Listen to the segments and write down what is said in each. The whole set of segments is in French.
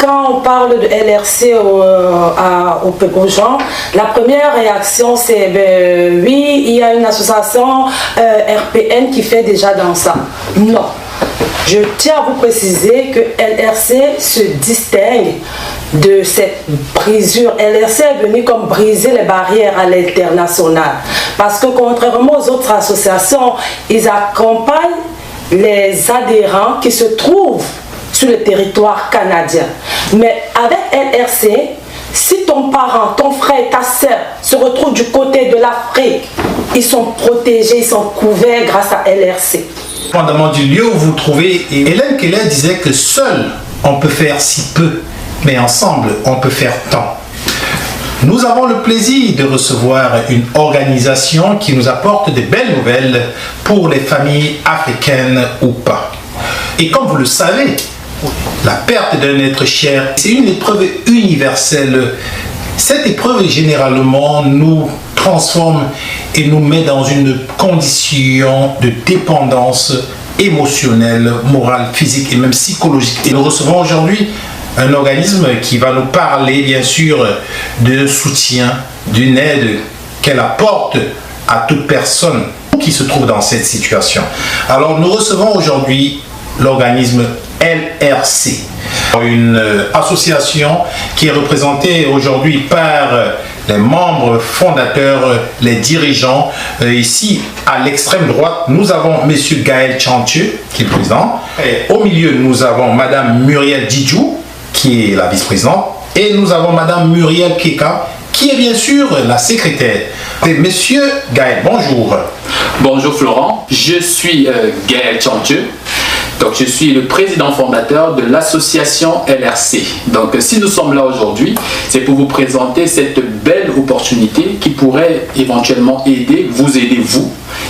quand on parle de LRC aux gens, la première réaction c'est oui, il y a une association RPN qui fait déjà dans ça. Non. Je tiens à vous préciser que LRC se distingue de cette brisure. LRC est venu comme briser les barrières à l'international. Parce que contrairement aux autres associations, ils accompagnent les adhérents qui se trouvent sur le territoire canadien. Mais avec LRC, si ton parent, ton frère, ta soeur se retrouvent du côté de l'Afrique, ils sont protégés, ils sont couverts grâce à LRC. Dépendamment du lieu où vous vous trouvez, Hélène Keller disait que seul on peut faire si peu, mais ensemble on peut faire tant. Nous avons le plaisir de recevoir une organisation qui nous apporte de belles nouvelles pour les familles africaines ou pas. Et comme vous le savez, la perte d'un être cher, c'est une épreuve universelle. Cette épreuve généralement nous transforme et nous met dans une condition de dépendance émotionnelle, morale, physique et même psychologique. Et nous recevons aujourd'hui un organisme qui va nous parler bien sûr de soutien, d'une aide qu'elle apporte à toute personne qui se trouve dans cette situation. Alors nous recevons aujourd'hui l'organisme LRC, une association qui est représentée aujourd'hui par les membres fondateurs, les dirigeants. Ici, à l'extrême droite, nous avons M. Gaël Chantieu, qui est président. Et au milieu, nous avons Mme Muriel Didjou, qui est la vice-présidente. Et nous avons Mme Muriel Keka, qui est bien sûr la secrétaire. Et M. Gaël, bonjour. Bonjour Florent, je suis Gaël Chantieu. Donc, je suis le président fondateur de l'association LRC. Donc, si nous sommes là aujourd'hui, c'est pour vous présenter cette belle opportunité qui pourrait éventuellement aider vous,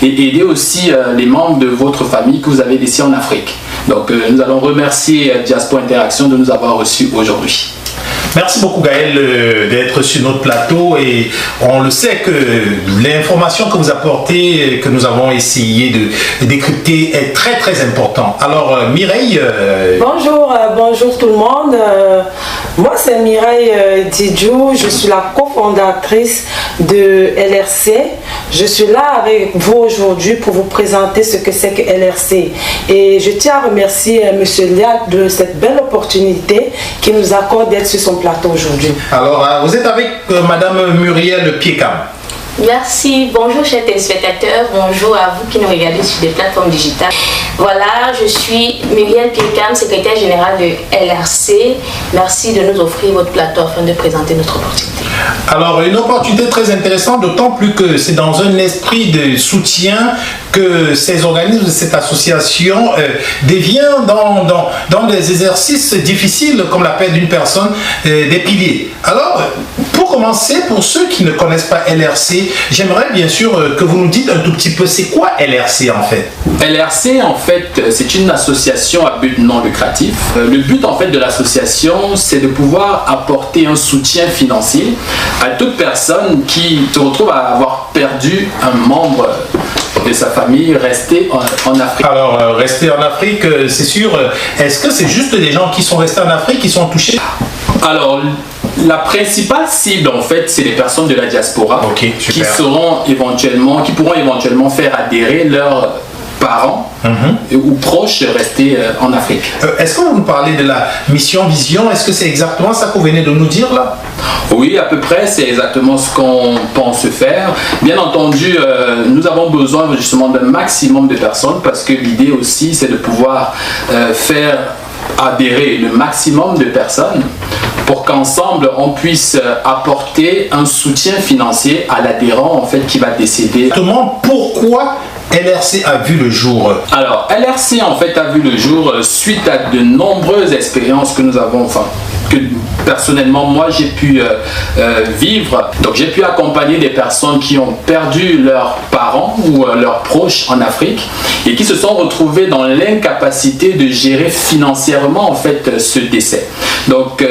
et aider aussi les membres de votre famille que vous avez laissés en Afrique. Donc, nous allons remercier Diaspora Interaction de nous avoir reçus aujourd'hui. Merci beaucoup Gaël d'être sur notre plateau, et on le sait que l'information que vous apportez, que nous avons essayé de décrypter, est très très importante. Alors Mireille... Bonjour tout le monde. Moi c'est Mireille Didjou, je suis la cofondatrice de LRC. Je suis là avec vous aujourd'hui pour vous présenter ce que c'est que LRC. Et je tiens à remercier M. Liat de cette belle opportunité qui nous accorde d'être sur son plateau aujourd'hui. Alors, vous êtes avec Mme Muriel Piekam. Merci, bonjour chers téléspectateurs, bonjour à vous qui nous regardez sur des plateformes digitales. Voilà, je suis Muriel Piekam, secrétaire générale de LRC. Merci de nous offrir votre plateau afin de présenter notre opportunité. Alors, une opportunité très intéressante, d'autant plus que c'est dans un esprit de soutien que ces organismes, cette association devient dans des exercices difficiles comme la perte d'une personne, des piliers. Alors, pour commencer, pour ceux qui ne connaissent pas LRC, j'aimerais bien sûr que vous nous dites un tout petit peu, c'est quoi LRC en fait? LRC en fait, c'est une association à but non lucratif. Le but en fait de l'association, c'est de pouvoir apporter un soutien financier à toute personne qui se retrouve à avoir perdu un membre de sa famille resté en Afrique. Alors, rester en Afrique, c'est sûr. Est-ce que c'est juste des gens qui sont restés en Afrique qui sont touchés? Alors, la principale cible en fait, c'est les personnes de la diaspora qui pourront éventuellement faire adhérer leurs parents ou proches restés en Afrique. Est-ce que vous nous parlez de la mission vision? Est-ce que c'est exactement ça que vous venez de nous dire là? Oui, à peu près, c'est exactement ce qu'on pense faire. Bien entendu, nous avons besoin justement d'un maximum de personnes, parce que l'idée aussi, c'est de pouvoir faire adhérer le maximum de personnes pour qu'ensemble on puisse apporter un soutien financier à l'adhérent en fait qui va décéder. Exactement, pourquoi LRC a vu le jour? Alors, LRC en fait a vu le jour suite à de nombreuses expériences que nous avons, que personnellement moi j'ai pu vivre. Donc j'ai pu accompagner des personnes qui ont perdu leurs parents ou leurs proches en Afrique et qui se sont retrouvés dans l'incapacité de gérer financièrement en fait ce décès. Donc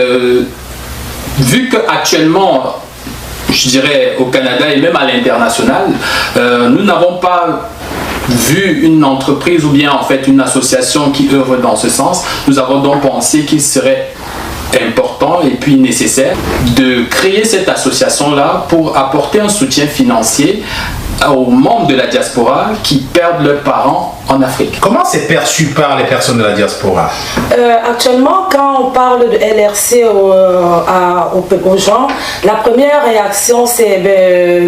vu qu'actuellement, je dirais au Canada et même à l'international, nous n'avons pas vu une entreprise ou bien en fait une association qui œuvre dans ce sens. Nous avons donc pensé qu'il serait important et puis nécessaire de créer cette association-là pour apporter un soutien financier aux membres de la diaspora qui perdent leurs parents en Afrique. Comment c'est perçu par les personnes de la diaspora? Actuellement, quand on parle de LRC aux gens, la première réaction c'est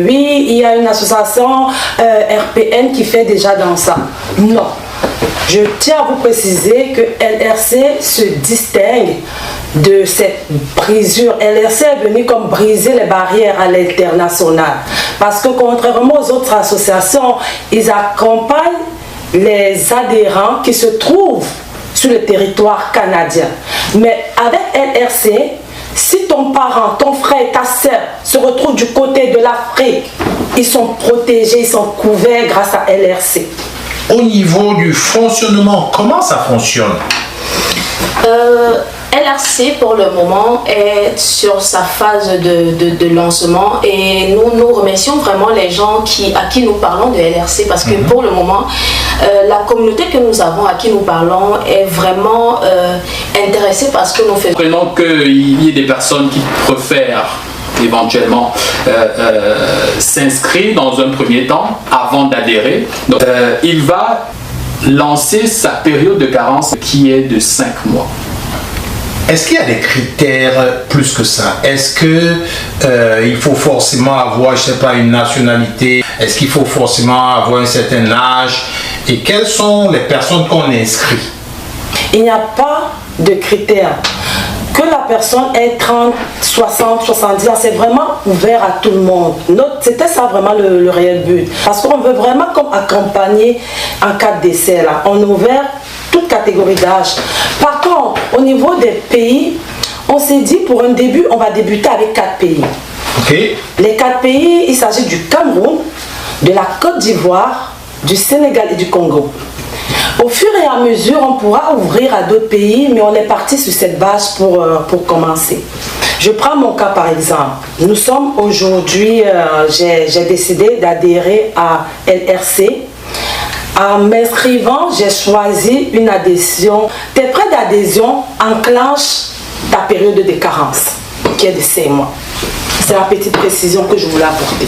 oui, il y a une association RPN qui fait déjà dans ça. Non. Je tiens à vous préciser que LRC se distingue de cette brisure. LRC est venu comme briser les barrières à l'international. Parce que contrairement aux autres associations, ils accompagnent les adhérents qui se trouvent sur le territoire canadien. Mais avec LRC, si ton parent, ton frère, ta soeur se retrouvent du côté de l'Afrique, ils sont protégés, ils sont couverts grâce à LRC. Au niveau du fonctionnement, comment ça fonctionne? LRC pour le moment est sur sa phase de lancement et nous remercions vraiment les gens à qui nous parlons de LRC parce que pour le moment la communauté que nous avons à qui nous parlons est vraiment intéressée par ce que nous faisons. Prenons qu'il y ait des personnes qui préfèrent éventuellement s'inscrire dans un premier temps avant d'adhérer. Donc il va lancer sa période de carence qui est de 5 mois. Est-ce qu'il y a des critères plus que ça? Est-ce que il faut forcément avoir, je sais pas, une nationalité? Est-ce qu'il faut forcément avoir un certain âge? Et quelles sont les personnes qu'on inscrit? Il n'y a pas de critères. Que la personne ait 30, 60, 70 ans, c'est vraiment ouvert à tout le monde. C'était ça vraiment le réel but. Parce qu'on veut vraiment comme accompagner en cas de décès. Là. On a ouvert toute catégorie d'âge. Par contre, au niveau des pays, on s'est dit pour un début, on va débuter avec 4 pays. Okay. Les 4 pays, il s'agit du Cameroun, de la Côte d'Ivoire, du Sénégal et du Congo. Au fur et à mesure, on pourra ouvrir à d'autres pays, mais on est parti sur cette base pour commencer. Je prends mon cas par exemple. Nous sommes aujourd'hui, j'ai décidé d'adhérer à LRC. En m'inscrivant, j'ai choisi une adhésion. Tes frais d'adhésion enclenchent ta période de carence, qui est de 5 mois. C'est la petite précision que je voulais apporter.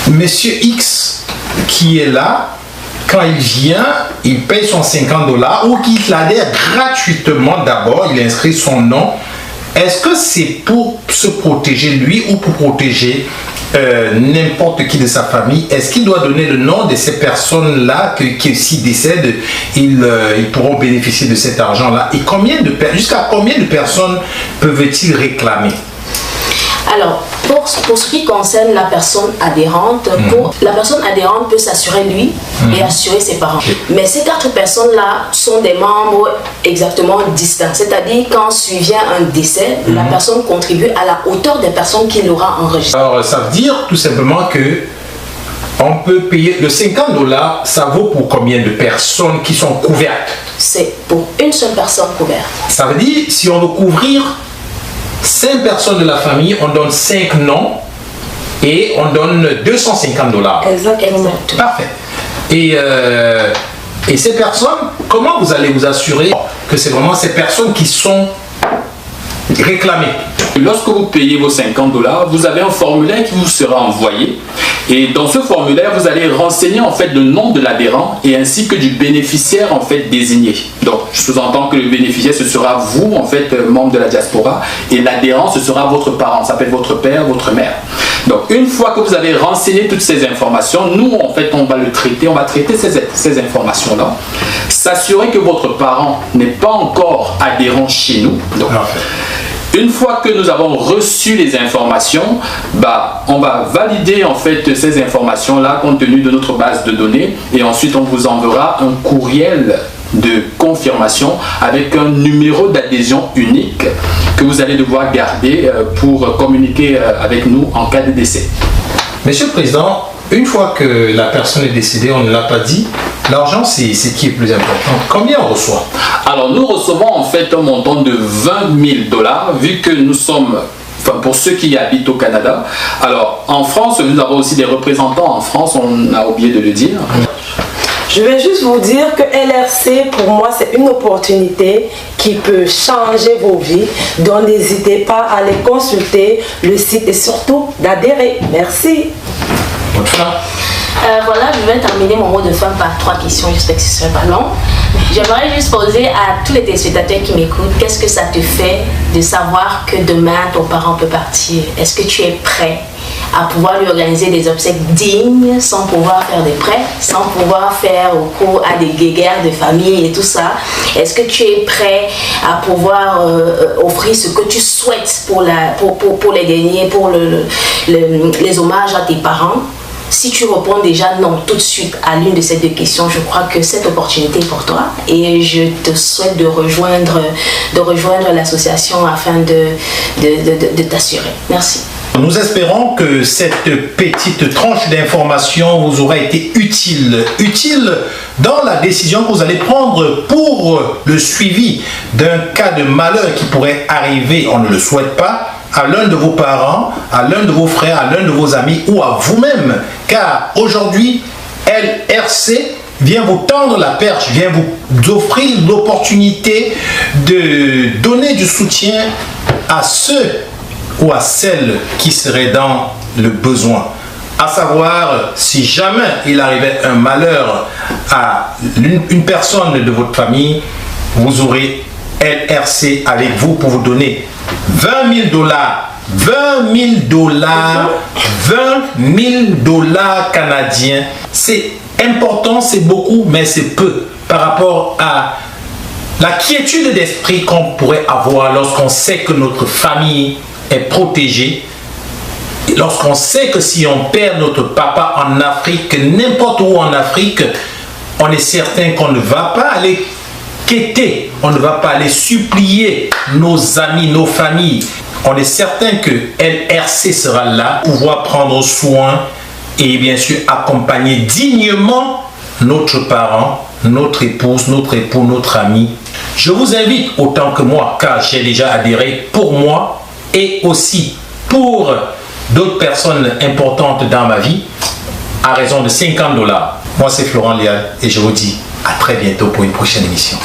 Monsieur X qui est là, quand il vient, il paye son $50 ou qu'il adhère gratuitement d'abord, il inscrit son nom. Est-ce que c'est pour se protéger lui ou pour protéger n'importe qui de sa famille? Est-ce qu'il doit donner le nom de ces personnes-là qui s'y décèdent, ils pourront bénéficier de cet argent-là? Et jusqu'à combien de personnes peuvent-ils réclamer? Alors, pour ce qui concerne la personne adhérente, la personne adhérente peut s'assurer lui et assurer ses parents. Mais ces 4 personnes-là sont des membres exactement distincts. C'est-à-dire qu'en suivant un décès, la personne contribue à la hauteur des personnes qu'il aura enregistrées. Alors, ça veut dire tout simplement que on peut payer le $50, ça vaut pour combien de personnes qui sont couvertes? C'est pour une seule personne couverte. Ça veut dire, si on veut couvrir 5 personnes de la famille, on donne 5 noms et on donne $250. Exactement. Parfait. Et ces personnes, comment vous allez vous assurer que c'est vraiment ces personnes qui sont réclamées? Lorsque vous payez vos $50, vous avez un formulaire qui vous sera envoyé. Et dans ce formulaire, vous allez renseigner en fait le nom de l'adhérent et ainsi que du bénéficiaire en fait désigné. Donc, je sous-entends que le bénéficiaire, ce sera vous en fait, membre de la diaspora, et l'adhérent, ce sera votre parent, ça peut être votre père, votre mère. Donc, une fois que vous avez renseigné toutes ces informations, nous en fait, on va traiter ces informations-là, s'assurer que votre parent n'est pas encore adhérent chez nous. Donc, une fois que nous avons reçu les informations, on va valider en fait ces informations-là compte tenu de notre base de données et ensuite on vous enverra un courriel de confirmation avec un numéro d'adhésion unique que vous allez devoir garder pour communiquer avec nous en cas de décès. Monsieur le Président, une fois que la personne est décédée, on ne l'a pas dit, l'argent c'est qui est plus important. Combien on reçoit? Alors nous recevons en fait un montant de $20 000 vu que nous sommes, pour ceux qui habitent au Canada. Alors en France, nous avons aussi des représentants en France, on a oublié de le dire. Je vais juste vous dire que LRC, pour moi, c'est une opportunité qui peut changer vos vies. Donc, n'hésitez pas à aller consulter le site et surtout d'adhérer. Merci. Voilà, je vais terminer mon mot de fin par 3 questions. J'espère que ce ne serait pas long. J'aimerais juste poser à tous les téléspectateurs qui m'écoutent, qu'est-ce que ça te fait de savoir que demain ton parent peut partir? Est-ce que tu es prêt à pouvoir lui organiser des obsèques dignes sans pouvoir faire des prêts, sans pouvoir faire recours à des guéguerres de famille et tout ça? Est-ce que tu es prêt à pouvoir offrir ce que tu souhaites pour les derniers, pour les hommages à tes parents? Si tu réponds déjà non tout de suite à l'une de ces 2 questions, je crois que cette opportunité est pour toi et je te souhaite de rejoindre l'association afin de t'assurer. Merci. Nous espérons que cette petite tranche d'information vous aura été utile dans la décision que vous allez prendre pour le suivi d'un cas de malheur qui pourrait arriver, on ne le souhaite pas, à l'un de vos parents, à l'un de vos frères, à l'un de vos amis ou à vous-même. Car aujourd'hui, LRC vient vous tendre la perche, vient vous offrir l'opportunité de donner du soutien à ceux ou à celles qui seraient dans le besoin. À savoir, si jamais il arrivait un malheur à une personne de votre famille, vous aurez LRC avec vous pour vous donner $20 000, $20 000 canadiens. C'est important, c'est beaucoup, mais c'est peu par rapport à la quiétude d'esprit qu'on pourrait avoir lorsqu'on sait que notre famille est protégée. Lorsqu'on sait que si on perd notre papa en Afrique, n'importe où en Afrique, on est certain qu'on ne va pas aller quêter, on ne va pas aller supplier nos amis, nos familles. On est certain que LRC sera là pour pouvoir prendre soin et bien sûr accompagner dignement notre parent, notre épouse, notre époux, notre ami. Je vous invite autant que moi, car j'ai déjà adhéré pour moi et aussi pour d'autres personnes importantes dans ma vie, à raison de $50. Moi c'est Florent Léal et je vous dis à très bientôt pour une prochaine émission.